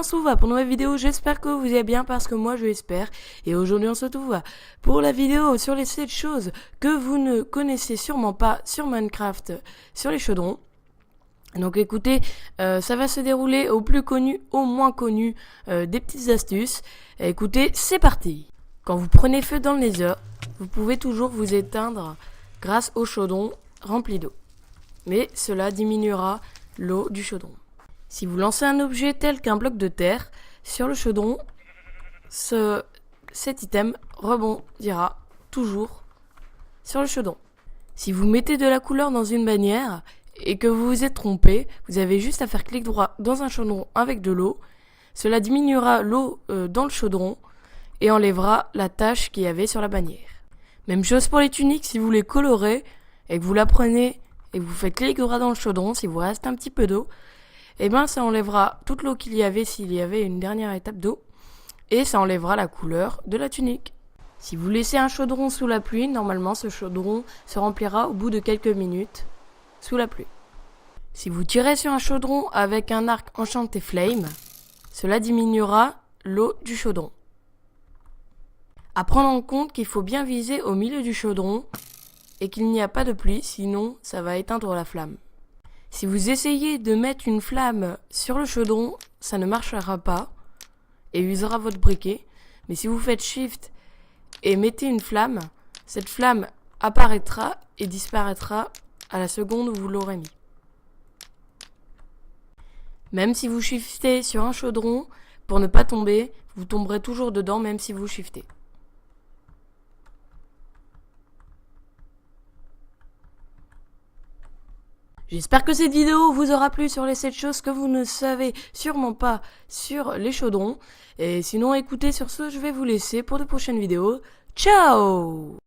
se retrouve pour une nouvelle vidéo, j'espère que vous allez bien parce que moi je l'espère. Et aujourd'hui on se retrouve pour la vidéo sur les 7 choses que vous ne connaissez sûrement pas sur Minecraft, sur les chaudrons. Donc écoutez, ça va se dérouler au plus connu, au moins connu, des petites astuces. Écoutez, c'est parti. Quand vous prenez feu dans le Nether, vous pouvez toujours vous éteindre grâce au chaudron rempli d'eau. Mais cela diminuera l'eau du chaudron. Si vous lancez un objet tel qu'un bloc de terre sur le chaudron, cet item rebondira toujours sur le chaudron. Si vous mettez de la couleur dans une bannière et que vous vous êtes trompé, vous avez juste à faire clic droit dans un chaudron avec de l'eau. Cela diminuera l'eau dans le chaudron et enlèvera la tache qu'il y avait sur la bannière. Même chose pour les tuniques, si vous les colorez et que vous la prenez et que vous faites clic droit dans le chaudron, si vous reste un petit peu d'eau, et ben ça enlèvera toute l'eau qu'il y avait s'il y avait une dernière étape d'eau et ça enlèvera la couleur de la tunique. Si vous laissez un chaudron sous la pluie, normalement ce chaudron se remplira au bout de quelques minutes sous la pluie. Si vous tirez sur un chaudron avec un arc enchanté flame, cela diminuera l'eau du chaudron. À prendre en compte qu'il faut bien viser au milieu du chaudron et qu'il n'y a pas de pluie, sinon ça va éteindre la flamme. Si vous essayez de mettre une flamme sur le chaudron, ça ne marchera pas et usera votre briquet. Mais si vous faites Shift et mettez une flamme, cette flamme apparaîtra et disparaîtra à la seconde où vous l'aurez mis. Même si vous shiftez sur un chaudron, pour ne pas tomber, vous tomberez toujours dedans même si vous shiftez. J'espère que cette vidéo vous aura plu sur les 7 choses que vous ne savez sûrement pas sur les chaudrons. Et sinon, écoutez, sur ce, je vais vous laisser pour de prochaines vidéos. Ciao!